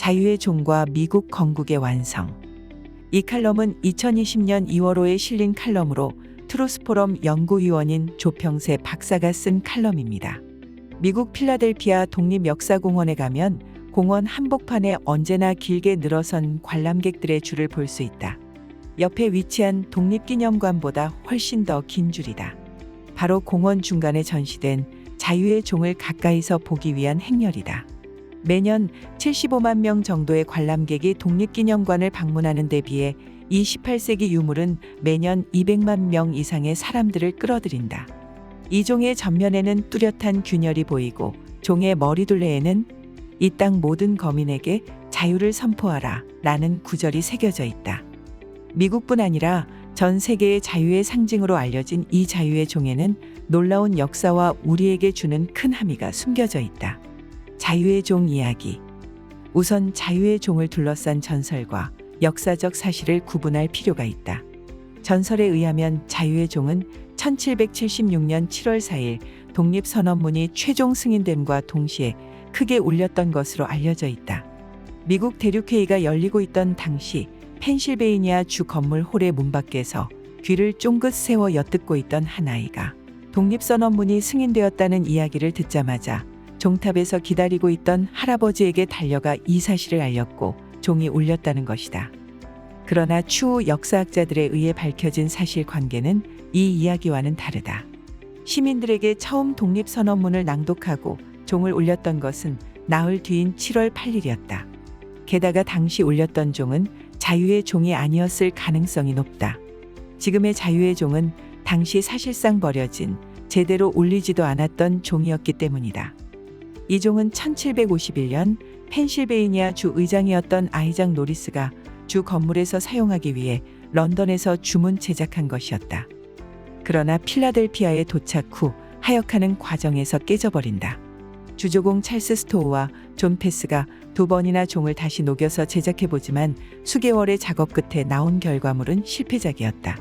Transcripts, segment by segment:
자유의 종과 미국 건국의 완성. 이 칼럼은 2020년 2월 5에 실린 칼럼으로 트루스포럼 연구위원인 조평세 박사가 쓴 칼럼입니다. 미국 필라델피아 독립역사공원에 가면 공원 한복판에 언제나 길게 늘어선 관람객들의 줄을 볼 수 있다. 옆에 위치한 독립기념관보다 훨씬 더 긴 줄이다. 바로 공원 중간에 전시된 자유의 종을 가까이서 보기 위한 행렬이다. 매년 75만 명 정도의 관람객이 독립기념관을 방문하는 데 비해 이 18세기 유물은 매년 200만 명 이상의 사람들을 끌어들인다. 이 종의 전면에는 뚜렷한 균열이 보이고 종의 머리둘레에는 이 땅 모든 거민에게 자유를 선포하라 라는 구절이 새겨져 있다. 미국뿐 아니라 전 세계의 자유의 상징으로 알려진 이 자유의 종에는 놀라운 역사와 우리에게 주는 큰 함의가 숨겨져 있다. 자유의 종 이야기. 우선 자유의 종을 둘러싼 전설과 역사적 사실을 구분할 필요가 있다. 전설에 의하면 자유의 종은 1776년 7월 4일 독립선언문이 최종 승인됨과 동시에 크게 울렸던 것으로 알려져 있다. 미국 대륙회의가 열리고 있던 당시 펜실베이니아 주 건물 홀의 문 밖에서 귀를 쫑긋 세워 엿듣고 있던 한 아이가 독립선언문이 승인되었다는 이야기를 듣자마자 종탑에서 기다리고 있던 할아버지에게 달려가 이 사실을 알렸고 종이 울렸다는 것이다. 그러나 추후 역사학자들에 의해 밝혀진 사실관계는 이 이야기와는 다르다. 시민들에게 처음 독립선언문을 낭독하고 종을 울렸던 것은 나흘 뒤인 7월 8일이었다. 게다가 당시 울렸던 종은 자유의 종이 아니었을 가능성이 높다. 지금의 자유의 종은 당시 사실상 버려진 제대로 울리지도 않았던 종이었기 때문이다. 이 종은 1751년 펜실베이니아 주 의장이었던 아이작 노리스가 주 건물에서 사용하기 위해 런던에서 주문 제작한 것이었다. 그러나 필라델피아에 도착 후 하역하는 과정에서 깨져버린다. 주조공 찰스 스토우와 존 패스가 2번이나 종을 다시 녹여서 제작해보지만 수개월의 작업 끝에 나온 결과물은 실패작이었다.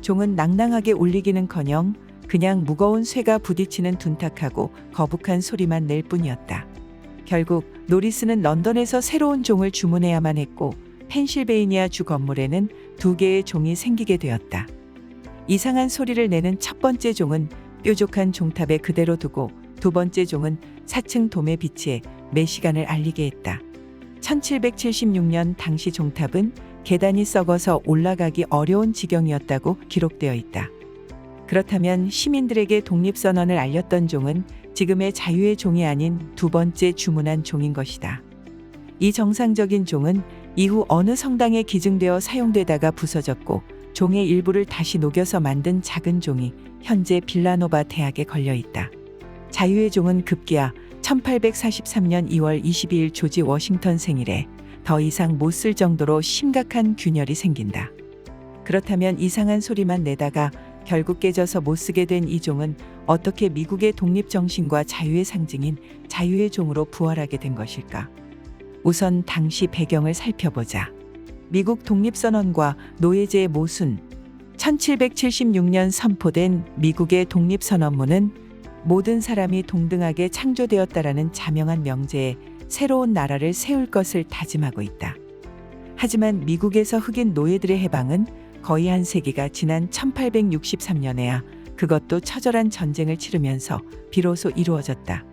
종은 낭낭하게 울리기는커녕 그냥 무거운 쇠가 부딪히는 둔탁하고 거북한 소리만 낼 뿐이었다. 결국 노리스는 런던에서 새로운 종을 주문해야만 했고 펜실베이니아 주 건물에는 2개의 종이 생기게 되었다. 이상한 소리를 내는 첫 번째 종은 뾰족한 종탑에 그대로 두고 2번째 종은 4층 돔에 비치해 매시간을 알리게 했다. 1776년 당시 종탑은 계단이 썩어서 올라가기 어려운 지경이었다고 기록되어 있다. 그렇다면 시민들에게 독립선언을 알렸던 종은 지금의 자유의 종이 아닌 2번째 주문한 종인 것이다. 이 정상적인 종은 이후 어느 성당에 기증되어 사용되다가 부서졌고 종의 일부를 다시 녹여서 만든 작은 종이 현재 빌라노바 대학에 걸려 있다. 자유의 종은 급기야 1843년 2월 22일 조지 워싱턴 생일에 더 이상 못 쓸 정도로 심각한 균열이 생긴다. 그렇다면 이상한 소리만 내다가 결국 깨져서 못 쓰게 된 이 종은 어떻게 미국의 독립정신과 자유의 상징인 자유의 종으로 부활하게 된 것일까? 우선 당시 배경을 살펴보자. 미국 독립선언과 노예제의 모순. 1776년 선포된 미국의 독립선언문은 모든 사람이 동등하게 창조되었다라는 자명한 명제에 새로운 나라를 세울 것을 다짐하고 있다. 하지만 미국에서 흑인 노예들의 해방은 거의 한 세기가 지난 1863년에야 그것도 처절한 전쟁을 치르면서 비로소 이루어졌다.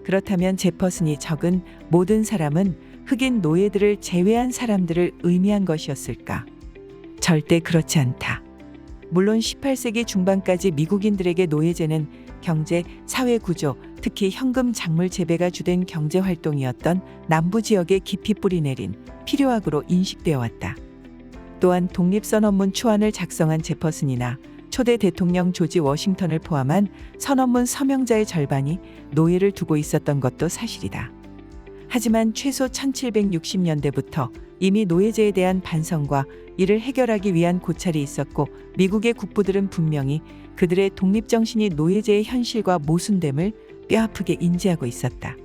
그렇다면 제퍼슨이 적은 모든 사람은 흑인 노예들을 제외한 사람들을 의미한 것이었을까? 절대 그렇지 않다. 물론 18세기 중반까지 미국인들에게 노예제는 경제, 사회 구조, 특히 현금 작물 재배가 주된 경제 활동이었던 남부 지역에 깊이 뿌리내린 필요악으로 인식되어 왔다. 또한 독립선언문 초안을 작성한 제퍼슨이나 초대 대통령 조지 워싱턴을 포함한 선언문 서명자의 절반이 노예를 두고 있었던 것도 사실이다. 하지만 최소 1760년대부터 이미 노예제에 대한 반성과 이를 해결하기 위한 고찰이 있었고 미국의 국부들은 분명히 그들의 독립정신이 노예제의 현실과 모순됨을 뼈아프게 인지하고 있었다.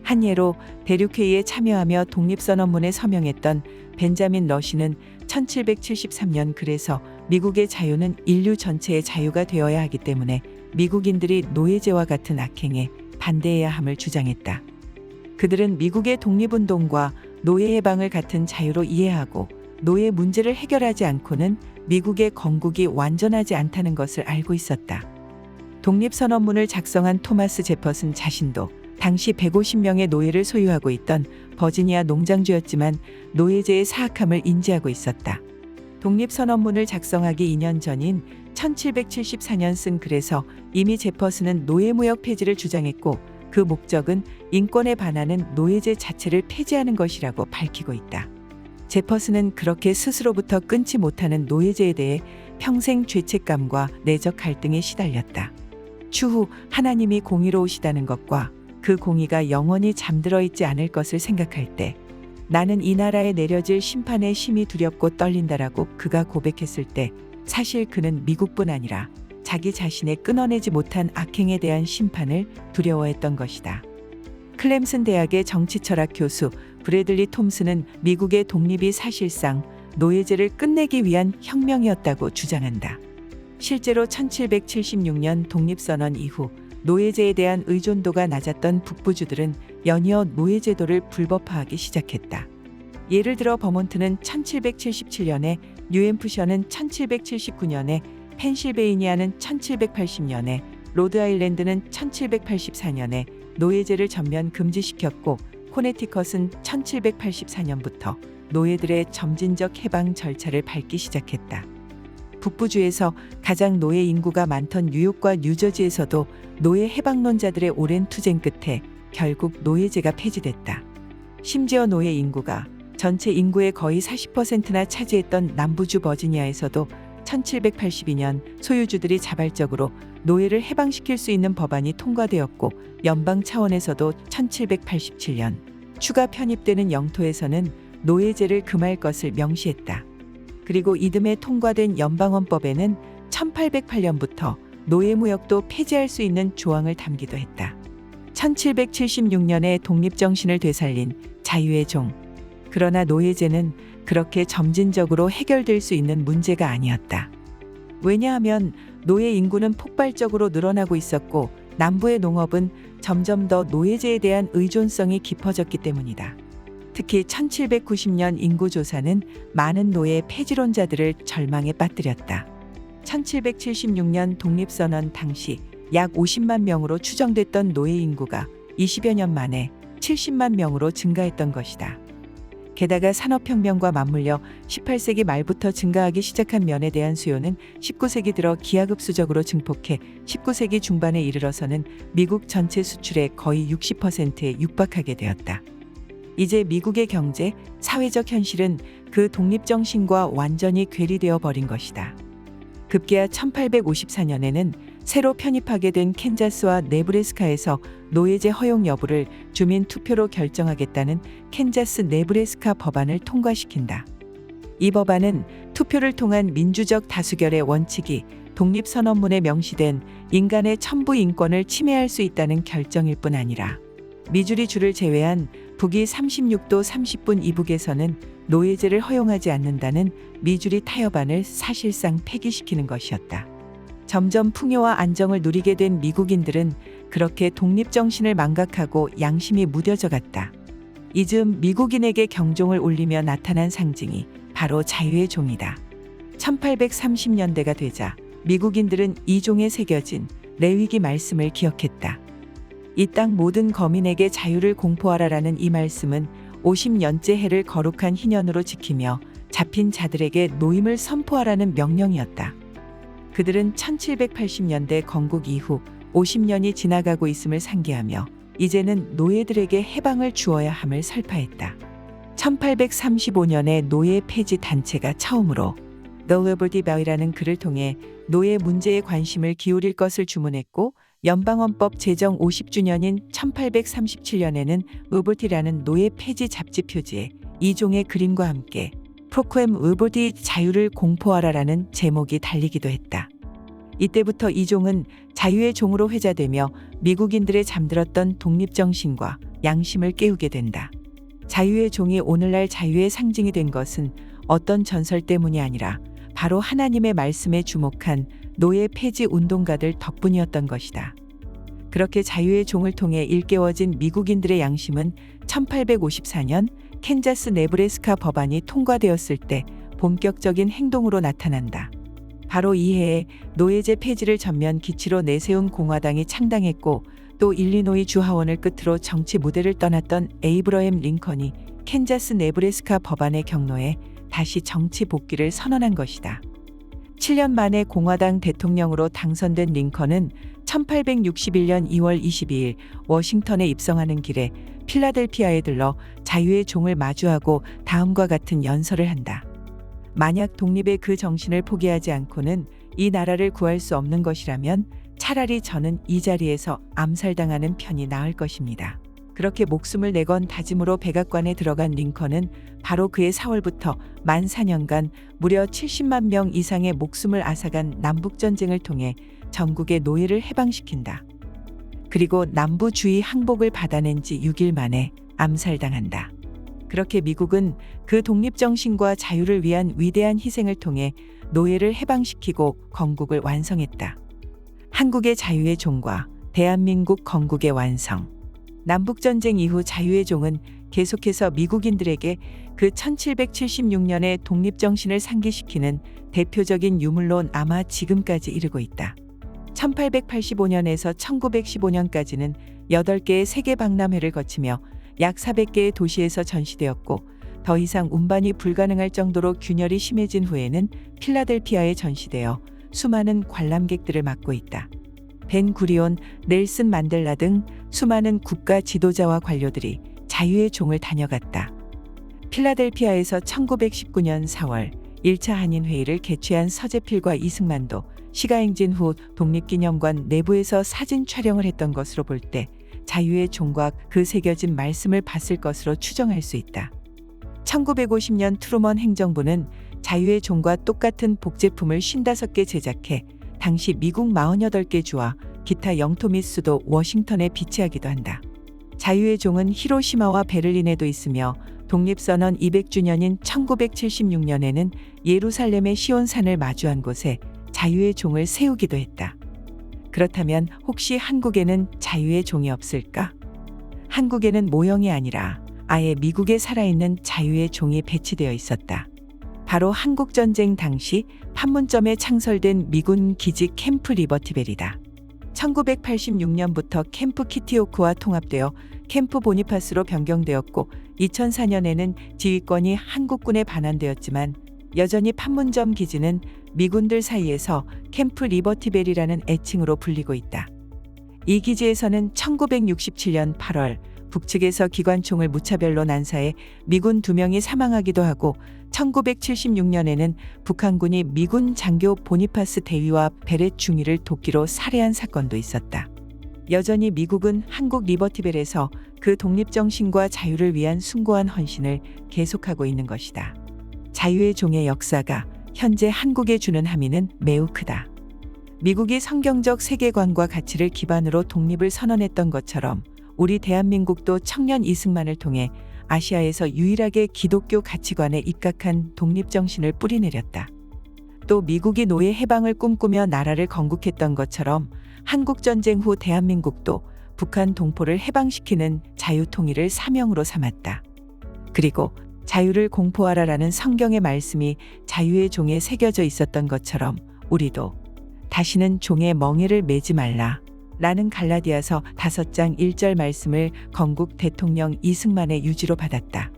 한 예로 대륙회의에 참여하며 독립선언문에 서명했던 벤자민 러시는 1773년 그래서 미국의 자유는 인류 전체의 자유가 되어야 하기 때문에 미국인들이 노예제와 같은 악행에 반대해야 함을 주장했다. 그들은 미국의 독립운동과 노예 해방을 같은 자유로 이해하고 노예 문제를 해결하지 않고는 미국의 건국이 완전하지 않다는 것을 알고 있었다. 독립선언문을 작성한 토마스 제퍼슨 자신도 당시 150명의 노예를 소유하고 있던 버지니아 농장주였지만 노예제의 사악함을 인지하고 있었다. 독립선언문을 작성하기 2년 전인 1774년 쓴 글에서 이미 제퍼슨은 노예무역 폐지를 주장했고 그 목적은 인권에 반하는 노예제 자체를 폐지하는 것이라고 밝히고 있다. 제퍼슨은 그렇게 스스로부터 끊지 못하는 노예제에 대해 평생 죄책감과 내적 갈등에 시달렸다. 추후 하나님이 공의로우시다는 것과 그 공의가 영원히 잠들어 있지 않을 것을 생각할 때 나는 이 나라에 내려질 심판에 심히 두렵고 떨린다라고 그가 고백했을 때 사실 그는 미국뿐 아니라 자기 자신의 끊어내지 못한 악행에 대한 심판을 두려워했던 것이다. 클램슨 대학의 정치철학 교수 브래들리 톰슨은 미국의 독립이 사실상 노예제를 끝내기 위한 혁명이었다고 주장한다. 실제로 1776년 독립선언 이후 노예제에 대한 의존도가 낮았던 북부주들은 연이어 노예제도를 불법화하기 시작했다. 예를 들어 버몬트는 1777년에, 뉴햄프셔는 1779년에, 펜실베이니아는 1780년에, 로드아일랜드는 1784년에 노예제를 전면 금지시켰고 코네티컷은 1784년부터 노예들의 점진적 해방 절차를 밟기 시작했다. 북부주에서 가장 노예 인구가 많던 뉴욕과 뉴저지에서도 노예 해방론자들의 오랜 투쟁 끝에 결국 노예제가 폐지됐다. 심지어 노예 인구가 전체 인구의 거의 40%나 차지했던 남부주 버지니아에서도 1782년 소유주들이 자발적으로 노예를 해방시킬 수 있는 법안이 통과되었고 연방 차원에서도 1787년 추가 편입되는 영토에서는 노예제를 금할 것을 명시했다. 그리고 이듬해 통과된 연방헌법에는 1808년부터 노예무역도 폐지할 수 있는 조항을 담기도 했다. 1776년에 독립정신을 되살린 자유의 종. 그러나 노예제는 그렇게 점진적으로 해결될 수 있는 문제가 아니었다. 왜냐하면 노예 인구는 폭발적으로 늘어나고 있었고 남부의 농업은 점점 더 노예제에 대한 의존성이 깊어졌기 때문이다. 특히 1790년 인구조사는 많은 노예 폐지론자들을 절망에 빠뜨렸다. 1776년 독립선언 당시 약 50만 명으로 추정됐던 노예 인구가 20여 년 만에 70만 명으로 증가했던 것이다. 게다가 산업혁명과 맞물려 18세기 말부터 증가하기 시작한 면에 대한 수요는 19세기 들어 기하급수적으로 증폭해 19세기 중반에 이르러서는 미국 전체 수출의 거의 60%에 육박하게 되었다. 이제 미국의 경제, 사회적 현실은 그 독립정신과 완전히 괴리되어 버린 것이다. 급기야 1854년에는 새로 편입하게 된 캔자스와 네브래스카에서 노예제 허용 여부를 주민 투표로 결정하겠다는 캔자스 네브래스카 법안을 통과시킨다. 이 법안은 투표를 통한 민주적 다수결의 원칙이 독립선언문에 명시된 인간의 천부 인권을 침해할 수 있다는 결정일 뿐 아니라 미주리 주를 제외한 북위 36도 30분 이북에서는 노예제를 허용하지 않는다는 미주리 타협안을 사실상 폐기시키는 것이었다. 점점 풍요와 안정을 누리게 된 미국인들은 그렇게 독립정신을 망각하고 양심이 무뎌져 갔다. 이즈음 미국인에게 경종을 울리며 나타난 상징이 바로 자유의 종이다. 1830년대가 되자 미국인들은 이 종에 새겨진 레위기 말씀을 기억했다. 이 땅 모든 거민에게 자유를 공포하라라는 이 말씀은 50년째 해를 거룩한 희년으로 지키며 잡힌 자들에게 노임을 선포하라는 명령이었다. 그들은 1780년대 건국 이후 50년이 지나가고 있음을 상기하며 이제는 노예들에게 해방을 주어야 함을 설파했다. 1835년에 노예 폐지 단체가 처음으로 The Liberty Bell이라는 글을 통해 노예 문제에 관심을 기울일 것을 주문했고 연방헌법 제정 50주년인 1837년에는 우버티라는 노예 폐지 잡지 표지에 이종의 그림과 함께 프로크엠 우버티 자유를 공포하라라는 제목이 달리기도 했다. 이때부터 이종은 자유의 종으로 회자되며 미국인들의 잠들었던 독립정신과 양심을 깨우게 된다. 자유의 종이 오늘날 자유의 상징이 된 것은 어떤 전설 때문이 아니라 바로 하나님의 말씀에 주목한 노예 폐지 운동가들 덕분이었던 것이다. 그렇게 자유의 종을 통해 일깨워진 미국인들의 양심은 1854년 캔자스 네브래스카 법안이 통과되었을 때 본격적인 행동으로 나타난다. 바로 이해에 노예제 폐지를 전면 기치로 내세운 공화당이 창당했고, 또 일리노이 주 하원을 끝으로 정치 무대를 떠났던 에이브러햄 링컨이 캔자스 네브래스카 법안의 경로에 다시 정치 복귀를 선언한 것이다. 7년 만에 공화당 대통령으로 당선된 링컨은 1861년 2월 22일 워싱턴에 입성하는 길에 필라델피아에 들러 자유의 종을 마주하고 다음과 같은 연설을 한다. 만약 독립의 그 정신을 포기하지 않고는 이 나라를 구할 수 없는 것이라면 차라리 저는 이 자리에서 암살당하는 편이 나을 것입니다. 그렇게 목숨을 내건 다짐으로 백악관에 들어간 링컨은 바로 그해 4월부터 만 4년간 무려 70만 명 이상의 목숨을 앗아간 남북전쟁을 통해 전국의 노예를 해방시킨다. 그리고 남부주의 항복을 받아낸 지 6일 만에 암살당한다. 그렇게 미국은 그 독립정신과 자유를 위한 위대한 희생을 통해 노예를 해방시키고 건국을 완성했다. 한국의 자유의 종과 대한민국 건국의 완성. 남북전쟁 이후 자유의 종은 계속해서 미국인들에게 그 1776년의 독립정신을 상기시키는 대표적인 유물로 남아 지금까지 이르고 있다. 1885년에서 1915년까지는 8개의 세계 박람회를 거치며 약 400개의 도시에서 전시되었고, 더 이상 운반이 불가능할 정도로 균열이 심해진 후에는 필라델피아에 전시되어 수많은 관람객들을 맡고 있다. 벤 구리온, 넬슨 만델라 등 수많은 국가 지도자와 관료들이 자유의 종을 다녀갔다. 필라델피아에서 1919년 4월 1차 한인회의를 개최한 서재필과 이승만도 시가행진 후 독립기념관 내부에서 사진 촬영을 했던 것으로 볼 때 자유의 종과 그 새겨진 말씀을 봤을 것으로 추정할 수 있다. 1950년 트루먼 행정부는 자유의 종과 똑같은 복제품을 55개 제작해 당시 미국 48개 주와 기타 영토 및 수도 워싱턴에 비치하기도 한다. 자유의 종은 히로시마와 베를린에도 있으며 독립선언 200주년인 1976년에는 예루살렘의 시온산을 마주한 곳에 자유의 종을 세우기도 했다. 그렇다면 혹시 한국에는 자유의 종이 없을까? 한국에는 모형이 아니라 아예 미국에 살아있는 자유의 종이 배치되어 있었다. 바로 한국전쟁 당시 판문점에 창설된 미군 기지 캠프 리버티벨이다. 1986년부터 캠프 키티오크와 통합되어 캠프 보니파스로 변경되었고 2004년에는 지휘권이 한국군에 반환되었지만 여전히 판문점 기지는 미군들 사이에서 캠프 리버티벨이라는 애칭으로 불리고 있다. 이 기지에서는 1967년 8월 북측에서 기관총을 무차별로 난사해 미군 2명이 사망하기도 하고 1976년에는 북한군이 미군 장교 보니파스 대위와 베렛 중위를 도끼로 살해한 사건도 있었다. 여전히 미국은 한국 리버티벨에서 그 독립정신과 자유를 위한 숭고한 헌신을 계속하고 있는 것이다. 자유의 종의 역사가 현재 한국에 주는 함의는 매우 크다. 미국이 성경적 세계관과 가치를 기반으로 독립을 선언했던 것처럼 우리 대한민국도 청년 이승만을 통해 아시아에서 유일하게 기독교 가치관에 입각한 독립정신을 뿌리내렸다. 또 미국이 노예 해방을 꿈꾸며 나라를 건국했던 것처럼 한국전쟁 후 대한민국도 북한 동포를 해방시키는 자유통일을 사명으로 삼았다. 그리고 자유를 공포하라라는 성경의 말씀이 자유의 종에 새겨져 있었던 것처럼 우리도 다시는 종의 멍에를 매지 말라 라는 갈라디아서 5장 1절 말씀을 건국 대통령 이승만의 유지로 받았다.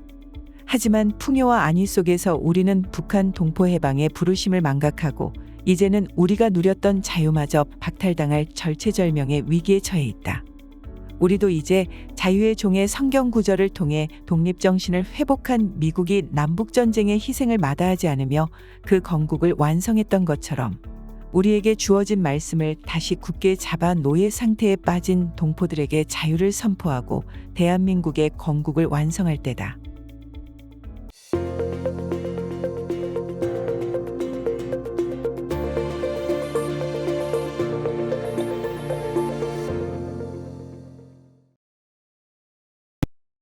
하지만 풍요와 안위 속에서 우리는 북한 동포 해방의 부르심을 망각하고 이제는 우리가 누렸던 자유마저 박탈당할 절체절명의 위기에 처해 있다. 우리도 이제 자유의 종의 성경 구절을 통해 독립정신을 회복한 미국이 남북전쟁의 희생을 마다하지 않으며 그 건국을 완성했던 것처럼 우리에게 주어진 말씀을 다시 굳게 잡아 노예 상태에 빠진 동포들에게 자유를 선포하고 대한민국의 건국을 완성할 때다.